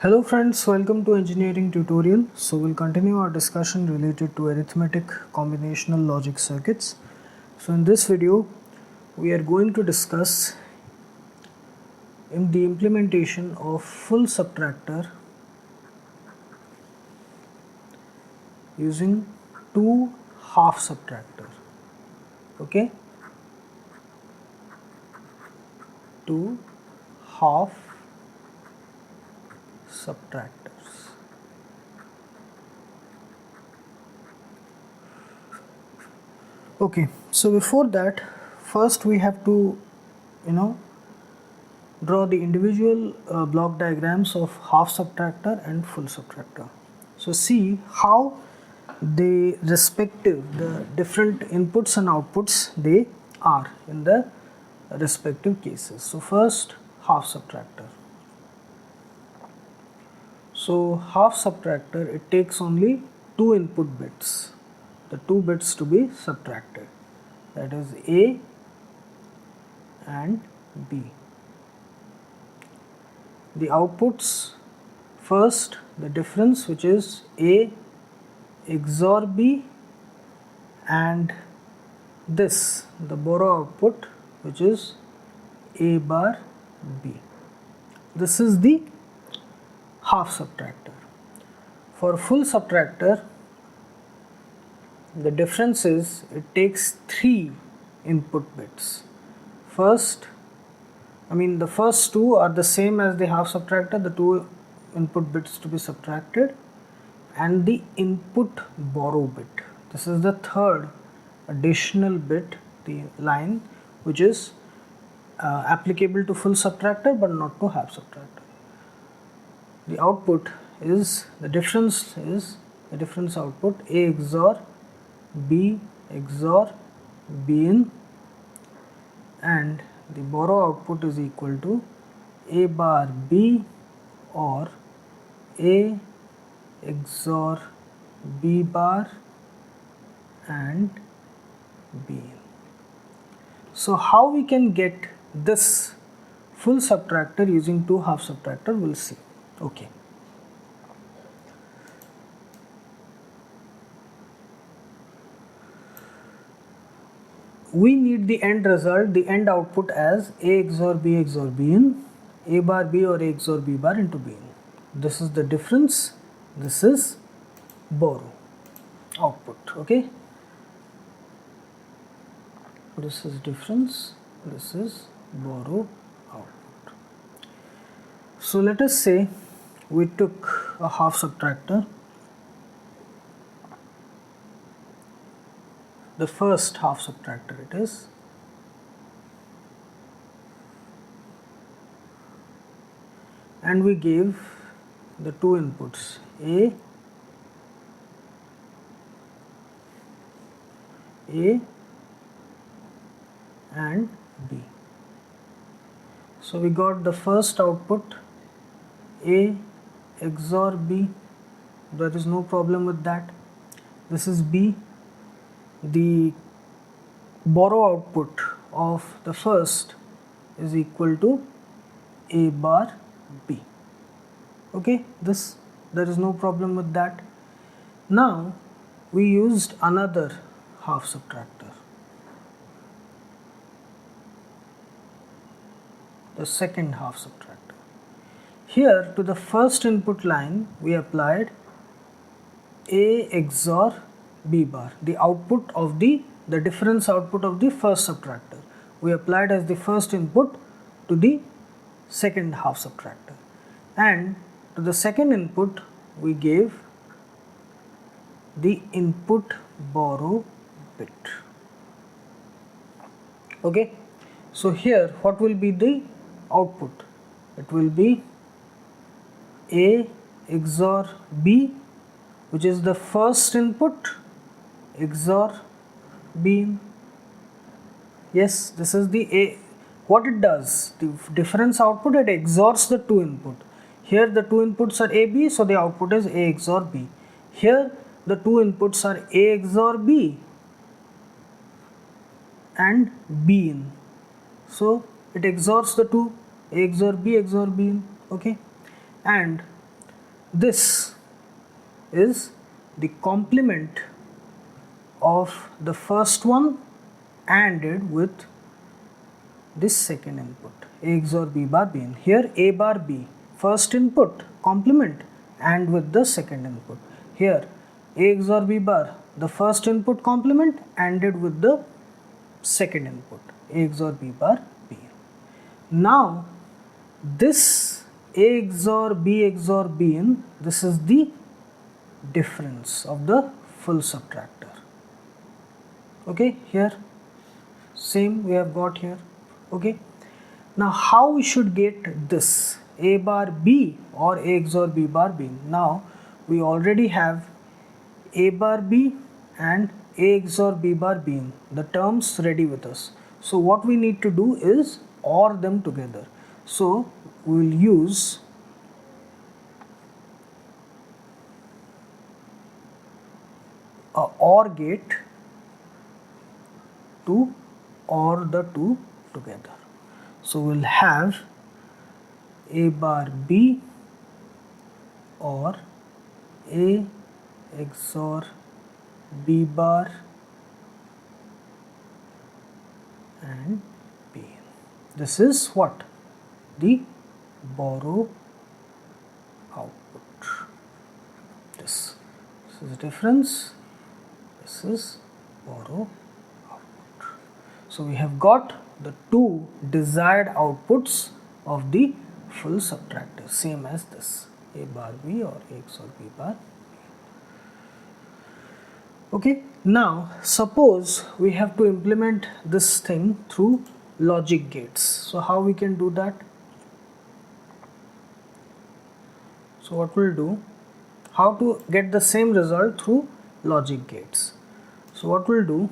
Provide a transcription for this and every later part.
Hello friends, welcome to engineering tutorial. So we'll continue our discussion related to arithmetic combinational logic circuits. So in this video we are going to discuss in the implementation of full subtractor using two half subtractor. Okay, two half subtractors. Okay, so before that, first we have to draw the individual block diagrams of half subtractor and full subtractor. So see how the different inputs and outputs they are in the respective cases. So first, half subtractor. So half subtractor, it takes only two input bits, the two bits to be subtracted, that is A and B. The outputs, first the difference, which is A XOR B, and this the borrow output, which is A bar B. This is the half subtractor. For full subtractor, the difference is it takes three input bits. The first two are the same as the half subtractor, the two input bits to be subtracted, and the input borrow bit. This is the third additional bit, the line, which is applicable to full subtractor but not to half subtractor. The output is, the difference output A XOR B XOR B in, and the borrow output is equal to A bar B or A XOR B bar and B in. So how we can get this full subtractor using two half subtractor, we'll see. Okay. We need the end result, the end output as A XOR B XOR B in, A bar B or A XOR B bar into B in. This is the difference, this is borrow output. Okay, this is difference, this is borrow output. So let us say we took a half subtractor, the first half subtractor it is, and we gave the two inputs A and B. So we got the first output A XOR B, there is no problem with that. This is B. The borrow output of the first is equal to A bar B. Okay, there is no problem with that. Now we used another half subtractor, the second half subtractor. Here to the first input line we applied A XOR B bar, the output of the difference output of the first subtractor we applied as the first input to the second half subtractor, and to the second input we gave the input borrow bit. Okay, so here what will be the output? It will be A XOR B, which is the first input, XOR B. Yes, this is the A. What it does, the difference output, it XORs the two input. Here the two inputs are A, B, so the output is A XOR B. Here the two inputs are A XOR B and B in, so it XORs the two A XOR B XOR B in. Okay, and this is the complement of the first one ANDed with this second input, A XOR B bar B in. Here A bar B, first input complement and with the second input. Here A XOR B bar, the first input complement ANDed with the second input, A XOR B bar B. Now this A XOR B XOR B in, this is the difference of the full subtractor. Okay, here same we have got here. Okay, now how we should get this A bar B or A XOR B bar B? Now we already have A bar B and A XOR B bar B in, the terms ready with us. So what we need to do is OR them together. So we will use a OR gate to OR the two together. So we'll have A bar B or A XOR B bar and B. This is what? The borrow output. This is difference, this is borrow output. So we have got the two desired outputs of the full subtractor, same as this, A bar B or A XOR B bar. Okay, now suppose we have to implement this thing through logic gates. So how we can do that? So what we'll do, how to get the same result through logic gates. So what we'll do,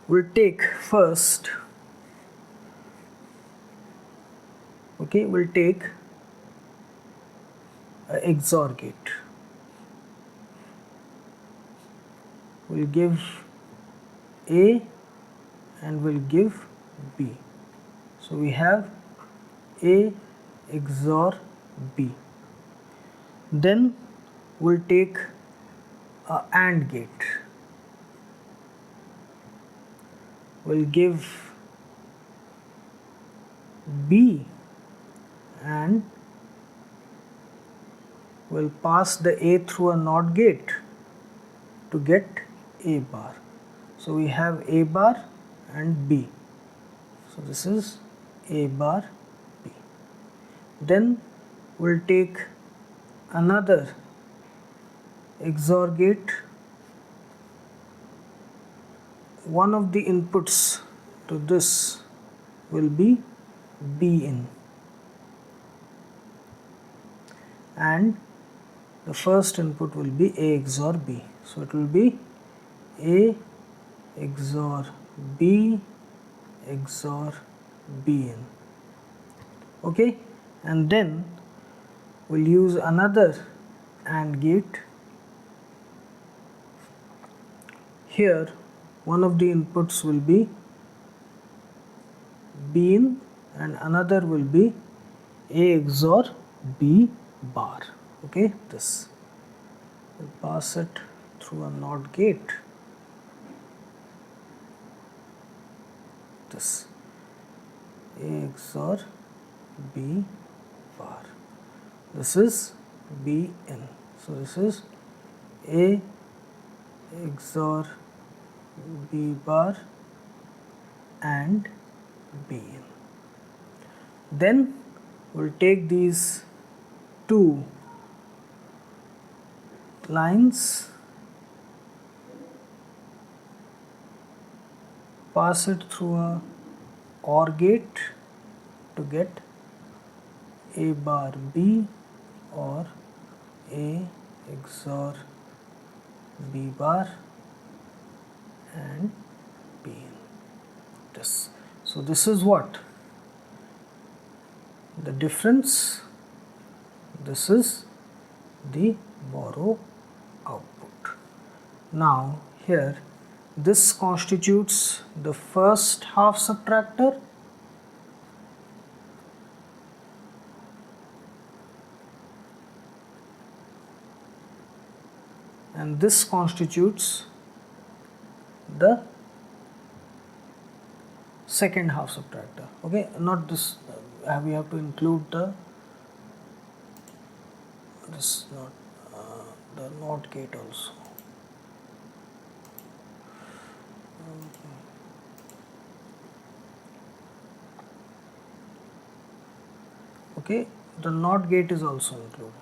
we'll take first, okay, we'll take a XOR gate. We'll give A and we'll give B. So we have A XOR B. Then we'll take a AND gate. We'll give B and we'll pass the A through a NOT gate to get A bar. So we have A bar and B. So this is A bar B. Then we'll take another XOR gate. One of the inputs to this will be B in, and the first input will be A XOR B. So it will be A XOR B XOR B in. Okay, and then we'll use another AND gate. Here one of the inputs will be B in and another will be A XOR B bar. Okay, this we'll pass it through a NOT gate. This A XOR B bar. This is B in. So this is A XOR B bar and B in. Then we'll take these two lines, pass it through a OR gate to get A bar B or A XOR B bar and B in. This. So this is what? The difference. This is the borrow output. Now here this constitutes the first half subtractor, and this constitutes the second half subtractor. Okay, not this, we have to include the this not the NOT gate also. Okay, the NOT gate is also included.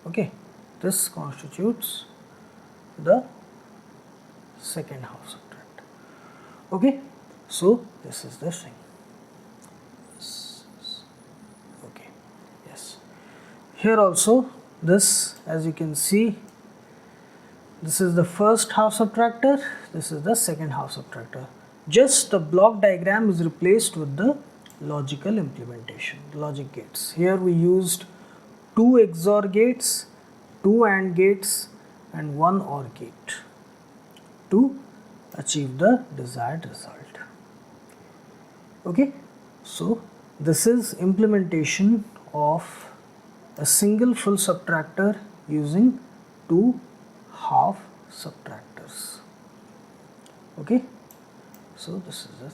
Okay, this constitutes the second half subtractor. Okay, so this is the thing. Okay, yes, here also this, as you can see, this is the first half subtractor, this is the second half subtractor. Just the block diagram is replaced with the logical implementation, logic gates. Here we used 2 XOR gates, 2 AND gates and 1 OR gate to achieve the desired result. Okay, so this is implementation of a single full subtractor using 2 half subtractors. Okay, so this is it.